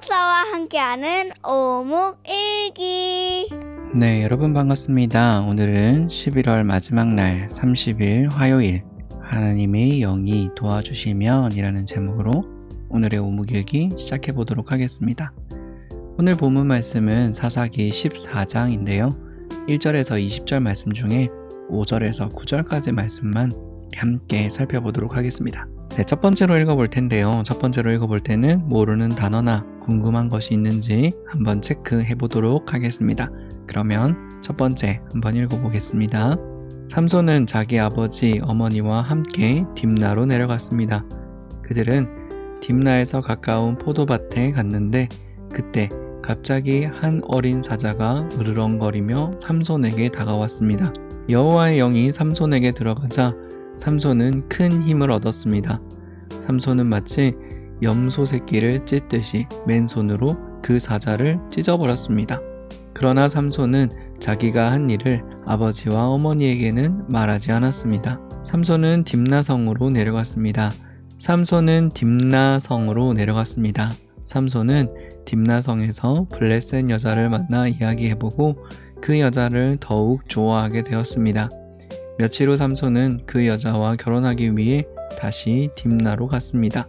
목사와 함께하는 오묵일기. 네, 여러분 반갑습니다. 오늘은 11월 마지막 날 30일 화요일 하나님의 영이 도와주시면 이라는 제목으로 오늘의 오묵일기 시작해 보도록 하겠습니다. 오늘 본문 말씀은 사사기 14장인데요. 1절에서 20절 말씀 중에 5절에서 9절까지 말씀만 함께 살펴보도록 하겠습니다. 네, 첫 번째로 읽어볼 텐데요. 첫 번째로 읽어볼 때는 모르는 단어나 궁금한 것이 있는지 한번 체크해 보도록 하겠습니다. 그러면 첫 번째 한번 읽어보겠습니다. 삼손은 자기 아버지 어머니와 함께 딥나로 내려갔습니다. 그들은 딥나에서 가까운 포도밭에 갔는데 그때 갑자기 한 어린 사자가 으르렁거리며 삼손에게 다가왔습니다. 여호와의 영이 삼손에게 들어가자 삼손은 큰 힘을 얻었습니다. 삼손은 마치 염소 새끼를 찢듯이 맨손으로 그 사자를 찢어버렸습니다. 그러나 삼손은 자기가 한 일을 아버지와 어머니에게는 말하지 않았습니다. 삼손은 딥나성으로 내려갔습니다. 삼손은 딥나성에서 블레셋 여자를 만나 이야기해보고 그 여자를 더욱 좋아하게 되었습니다. 며칠 후 삼손은 그 여자와 결혼하기 위해 다시 딥나로 갔습니다.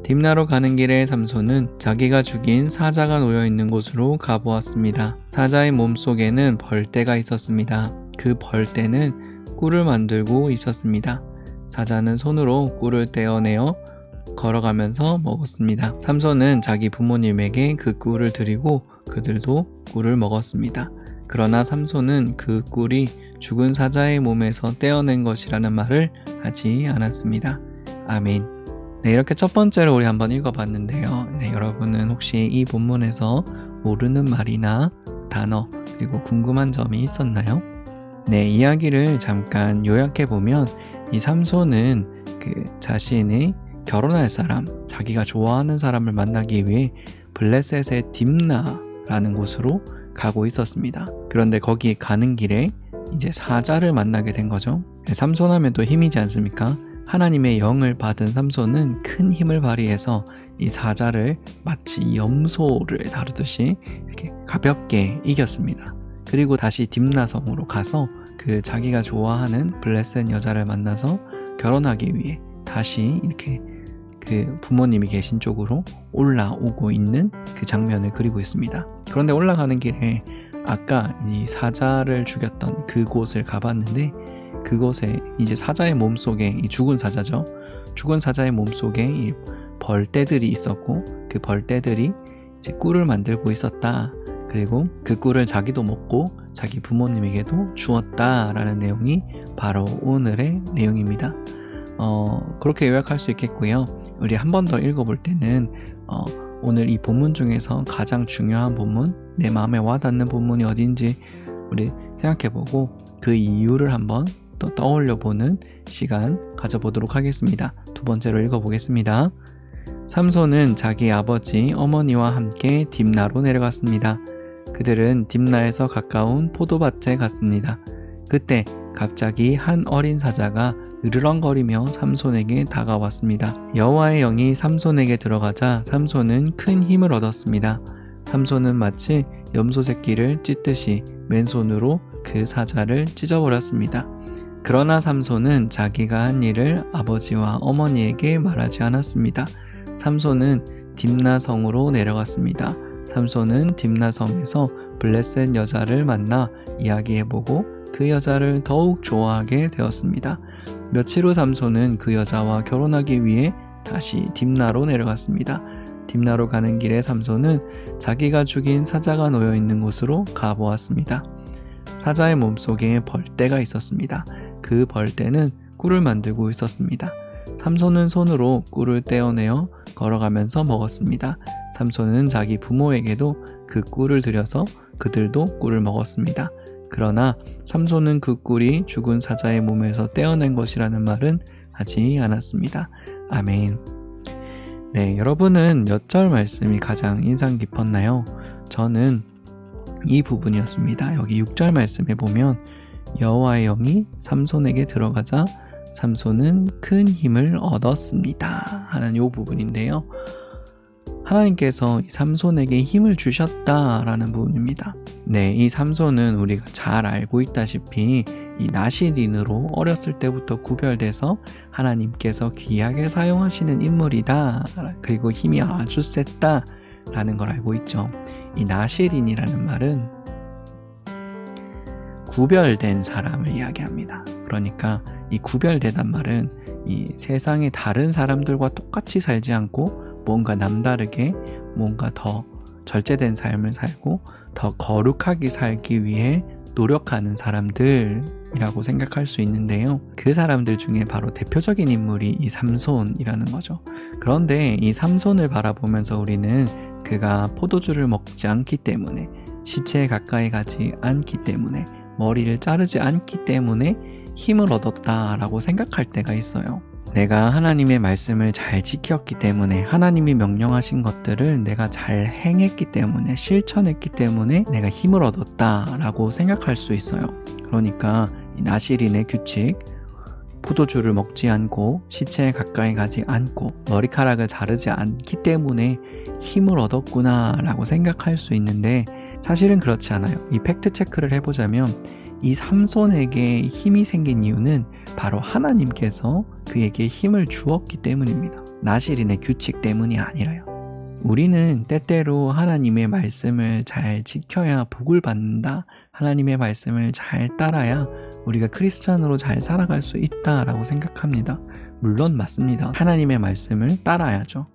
딥나로 가는 길에 삼손은 자기가 죽인 사자가 놓여있는 곳으로 가보았습니다. 사자의 몸속에는 벌떼가 있었습니다. 그 벌떼는 꿀을 만들고 있었습니다. 사자는 손으로 꿀을 떼어내어 걸어가면서 먹었습니다. 삼손은 자기 부모님에게 그 꿀을 드리고 그들도 꿀을 먹었습니다. 그러나 삼손은 그 꿀이 죽은 사자의 몸에서 떼어낸 것이라는 말을 하지 않았습니다. 아멘. 네, 이렇게 첫 번째로 우리 한번 읽어봤는데요. 네, 여러분은 혹시 이 본문에서 모르는 말이나 단어 그리고 궁금한 점이 있었나요? 네, 이야기를 잠깐 요약해보면 이 삼손은 자신이 결혼할 사람, 자기가 좋아하는 사람을 만나기 위해 블레셋의 딥나라는 곳으로 가고 있었습니다. 그런데 거기 가는 길에 이제 사자를 만나게 된 거죠. 삼손 하면 또 힘이지 않습니까? 하나님의 영을 받은 삼손은 큰 힘을 발휘해서 이 사자를 마치 염소를 다루듯이 이렇게 가볍게 이겼습니다. 그리고 다시 딥나성으로 가서 그 자기가 좋아하는 블레셋 여자를 만나서 결혼하기 위해 다시 이렇게 그 부모님이 계신 쪽으로 올라오고 있는 그 장면을 그리고 있습니다. 그런데 올라가는 길에 아까 이 사자를 죽였던 그곳을 가봤는데 그곳에 이제 사자의 몸속에 이 죽은 사자죠. 죽은 사자의 몸속에 이 벌떼들이 있었고 그 벌떼들이 이제 꿀을 만들고 있었다. 그리고 그 꿀을 자기도 먹고 자기 부모님에게도 주었다라는 내용이 바로 오늘의 내용입니다. 그렇게 요약할 수 있겠고요. 우리 한 번 더 읽어볼 때는 오늘 이 본문 중에서 가장 중요한 본문, 내 마음에 와닿는 본문이 어딘지 우리 생각해보고 그 이유를 한번 또 떠올려보는 시간 가져보도록 하겠습니다. 두 번째로 읽어보겠습니다. 삼손은 자기 아버지 어머니와 함께 딥나로 내려갔습니다. 그들은 딥나에서 가까운 포도밭에 갔습니다. 그때 갑자기 한 어린 사자가 으르렁거리며 삼손에게 다가왔습니다. 여호와의 영이 삼손에게 들어가자 삼손은 큰 힘을 얻었습니다. 삼손은 마치 염소 새끼를 찢듯이 맨손으로 그 사자를 찢어버렸습니다. 그러나 삼손은 자기가 한 일을 아버지와 어머니에게 말하지 않았습니다. 삼손은 딥나성으로 내려갔습니다. 삼손은 딥나성에서 블레셋 여자를 만나 이야기해보고 그 여자를 더욱 좋아하게 되었습니다. 며칠 후 삼손은 그 여자와 결혼하기 위해 다시 딥나로 내려갔습니다. 딥나로 가는 길에 삼손은 자기가 죽인 사자가 놓여있는 곳으로 가보았습니다. 사자의 몸속에 벌떼가 있었습니다. 그 벌떼는 꿀을 만들고 있었습니다. 삼손은 손으로 꿀을 떼어내어 걸어가면서 먹었습니다. 삼손은 자기 부모에게도 그 꿀을 드려서 그들도 꿀을 먹었습니다. 그러나 삼손은 그 꿀이 죽은 사자의 몸에서 떼어낸 것이라는 말은 하지 않았습니다. 아멘. 네, 여러분은 몇 절 말씀이 가장 인상 깊었나요? 저는 이 부분이었습니다. 여기 6절 말씀에 보면 여호와의 영이 삼손에게 들어가자 삼손은 큰 힘을 얻었습니다 하는 이 부분인데요. 하나님께서 이 삼손에게 힘을 주셨다라는 부분입니다. 네, 이 삼손은 우리가 잘 알고 있다시피 이 나시린으로 어렸을 때부터 구별돼서 하나님께서 귀하게 사용하시는 인물이다. 그리고 힘이 아주 셌다라는 걸 알고 있죠. 이 나시린이라는 말은 구별된 사람을 이야기합니다. 그러니까 이 구별되단 말은 이 세상의 다른 사람들과 똑같이 살지 않고 뭔가 남다르게 뭔가 더 절제된 삶을 살고 더 거룩하게 살기 위해 노력하는 사람들이라고 생각할 수 있는데요. 그 사람들 중에 바로 대표적인 인물이 이 삼손이라는 거죠. 그런데 이 삼손을 바라보면서 우리는 그가 포도주를 먹지 않기 때문에, 시체에 가까이 가지 않기 때문에, 머리를 자르지 않기 때문에 힘을 얻었다라고 생각할 때가 있어요. 내가 하나님의 말씀을 잘 지켰기 때문에, 하나님이 명령하신 것들을 내가 잘 행했기 때문에, 실천했기 때문에 내가 힘을 얻었다라고 생각할 수 있어요. 그러니까 이 나시린의 규칙, 포도주를 먹지 않고 시체에 가까이 가지 않고 머리카락을 자르지 않기 때문에 힘을 얻었구나 라고 생각할 수 있는데, 사실은 그렇지 않아요. 이 팩트 체크를 해보자면 이 삼손에게 힘이 생긴 이유는 바로 하나님께서 그에게 힘을 주었기 때문입니다. 나시린의 규칙 때문이 아니라요. 우리는 때때로 하나님의 말씀을 잘 지켜야 복을 받는다, 하나님의 말씀을 잘 따라야 우리가 크리스찬으로 잘 살아갈 수 있다라고 생각합니다. 물론 맞습니다. 하나님의 말씀을 따라야죠.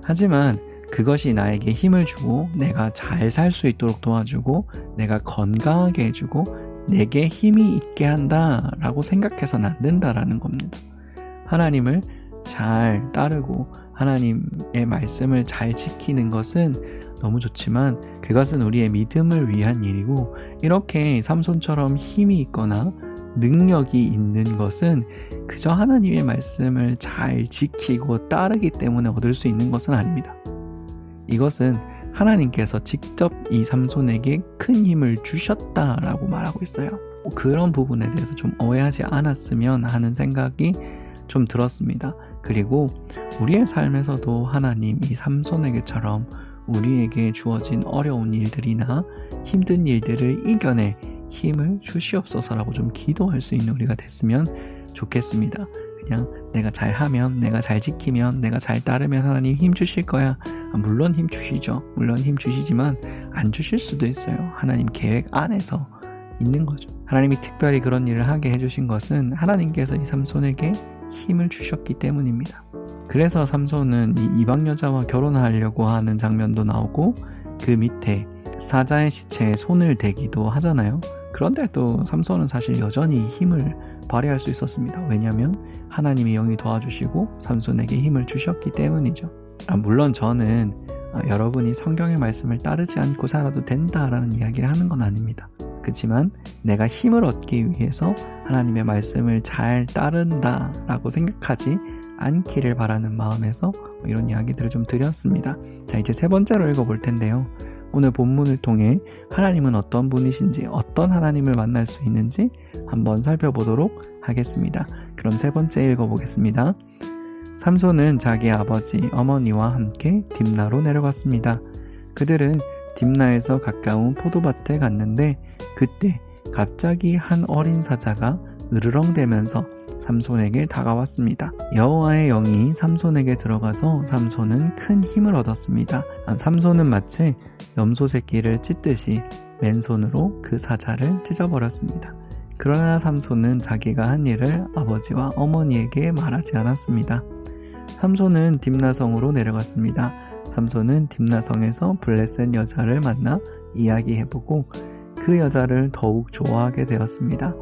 하지만 그것이 나에게 힘을 주고 내가 잘 살 수 있도록 도와주고 내가 건강하게 해주고 내게 힘이 있게 한다라고 생각해서는 안 된다라는 겁니다. 하나님을 잘 따르고 하나님의 말씀을 잘 지키는 것은 너무 좋지만 그것은 우리의 믿음을 위한 일이고, 이렇게 삼손처럼 힘이 있거나 능력이 있는 것은 그저 하나님의 말씀을 잘 지키고 따르기 때문에 얻을 수 있는 것은 아닙니다. 이것은 하나님께서 직접 이 삼손에게 큰 힘을 주셨다라고 말하고 있어요. 그런 부분에 대해서 좀 오해하지 않았으면 하는 생각이 좀 들었습니다. 그리고 우리의 삶에서도 하나님 이 삼손에게처럼 우리에게 주어진 어려운 일들이나 힘든 일들을 이겨낼 힘을 주시옵소서라고 좀 기도할 수 있는 우리가 됐으면 좋겠습니다. 그냥 내가 잘하면, 내가 잘 지키면, 내가 잘 따르면 하나님 힘 주실 거야. 물론 힘 주시죠. 물론 힘 주시지만 안 주실 수도 있어요. 하나님 계획 안에서 있는 거죠. 하나님이 특별히 그런 일을 하게 해주신 것은 하나님께서 이 삼손에게 힘을 주셨기 때문입니다. 그래서 삼손은 이 이방 여자와 결혼하려고 하는 장면도 나오고 그 밑에 사자의 시체에 손을 대기도 하잖아요. 그런데 또 삼손은 사실 여전히 힘을 발휘할 수 있었습니다. 왜냐하면 하나님이 영이 도와주시고 삼손에게 힘을 주셨기 때문이죠. 물론 저는 여러분이 성경의 말씀을 따르지 않고 살아도 된다라는 이야기를 하는 건 아닙니다. 그렇지만 내가 힘을 얻기 위해서 하나님의 말씀을 잘 따른다라고 생각하지 않기를 바라는 마음에서 이런 이야기들을 좀 드렸습니다. 자, 이제 세 번째로 읽어볼 텐데요. 오늘 본문을 통해 하나님은 어떤 분이신지, 어떤 하나님을 만날 수 있는지 한번 살펴보도록 하겠습니다. 그럼 세 번째 읽어보겠습니다. 삼손은 자기 아버지, 어머니와 함께 딥나로 내려갔습니다. 그들은 딥나에서 가까운 포도밭에 갔는데 그때 갑자기 한 어린 사자가 으르렁대면서 삼손에게 다가왔습니다. 여호와의 영이 삼손에게 들어가서 삼손은 큰 힘을 얻었습니다. 삼손은 마치 염소 새끼를 찢듯이 맨손으로 그 사자를 찢어버렸습니다. 그러나 삼손은 자기가 한 일을 아버지와 어머니에게 말하지 않았습니다. 삼손은 딥나성으로 내려갔습니다. 삼손은 딥나성에서 블레셋 여자를 만나 이야기해보고 그 여자를 더욱 좋아하게 되었습니다.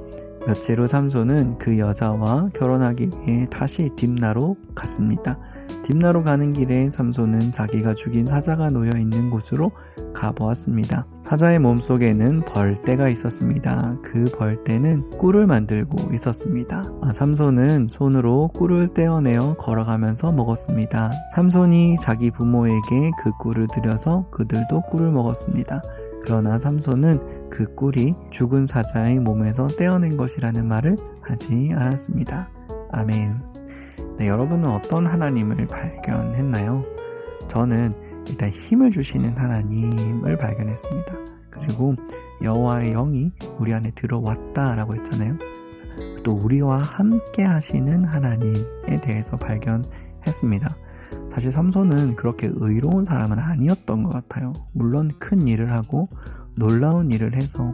며칠 후 삼손은 그 여자와 결혼하기 위해 다시 딥나로 갔습니다. 딥나로 가는 길에 삼손은 자기가 죽인 사자가 놓여있는 곳으로 가보았습니다. 사자의 몸속에는 벌떼가 있었습니다. 그 벌떼는 꿀을 만들고 있었습니다. 삼손은 손으로 꿀을 떼어내어 걸어가면서 먹었습니다. 삼손이 자기 부모에게 그 꿀을 드려서 그들도 꿀을 먹었습니다. 그러나 삼손은 그 꿀이 죽은 사자의 몸에서 떼어낸 것이라는 말을 하지 않았습니다. 아멘. 네, 여러분은 어떤 하나님을 발견했나요? 저는 일단 힘을 주시는 하나님을 발견했습니다. 그리고 여호와의 영이 우리 안에 들어왔다라고 했잖아요. 또 우리와 함께 하시는 하나님에 대해서 발견했습니다. 사실 삼손은 그렇게 의로운 사람은 아니었던 것 같아요. 물론 큰 일을 하고 놀라운 일을 해서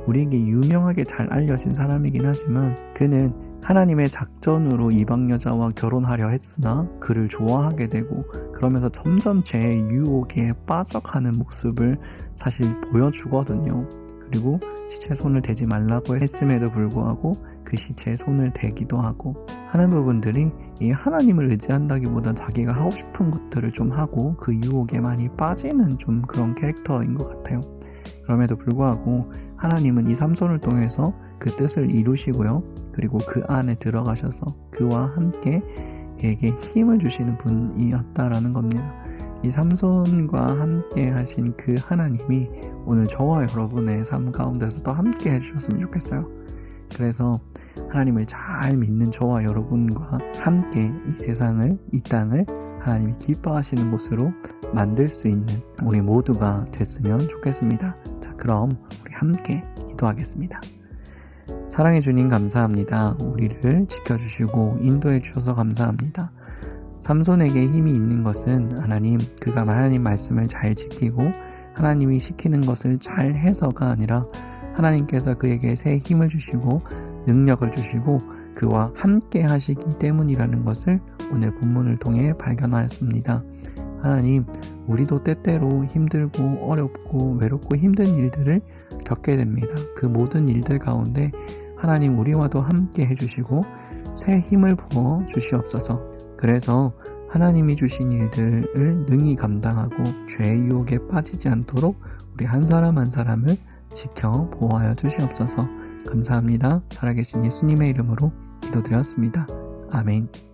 우리에게 유명하게 잘 알려진 사람이긴 하지만 그는 하나님의 작전으로 이방 여자와 결혼하려 했으나 그를 좋아하게 되고 그러면서 점점 죄의 유혹에 빠져가는 모습을 사실 보여주거든요. 그리고 시체에 손을 대지 말라고 했음에도 불구하고 그 시체에 손을 대기도 하고 하는 부분들이 이 하나님을 의지한다기보다 자기가 하고 싶은 것들을 좀 하고 그 유혹에 많이 빠지는 좀 그런 캐릭터인 것 같아요. 그럼에도 불구하고 하나님은 이 삼손을 통해서 그 뜻을 이루시고요. 그리고 그 안에 들어가셔서 그와 함께 그에게 힘을 주시는 분이었다라는 겁니다. 이 삼손과 함께 하신 그 하나님이 오늘 저와 여러분의 삶 가운데서도 함께 해주셨으면 좋겠어요. 그래서 하나님을 잘 믿는 저와 여러분과 함께 이 세상을, 이 땅을 하나님이 기뻐하시는 곳으로 만들 수 있는 우리 모두가 됐으면 좋겠습니다. 자, 그럼 우리 함께 기도하겠습니다. 사랑해 주님 감사합니다. 우리를 지켜주시고 인도해 주셔서 감사합니다. 삼손에게 힘이 있는 것은 그가 하나님 말씀을 잘 지키고 하나님이 시키는 것을 잘 해서가 아니라 하나님께서 그에게 새 힘을 주시고 능력을 주시고 그와 함께 하시기 때문이라는 것을 오늘 본문을 통해 발견하였습니다. 하나님, 우리도 때때로 힘들고 어렵고 외롭고 힘든 일들을 겪게 됩니다. 그 모든 일들 가운데 하나님 우리와도 함께 해주시고 새 힘을 부어 주시옵소서. 그래서 하나님이 주신 일들을 능히 감당하고 죄의 유혹에 빠지지 않도록 우리 한 사람 한 사람을 지켜 보호하여 주시옵소서. 감사합니다. 살아계신 예수님의 이름으로 기도드렸습니다. 아멘.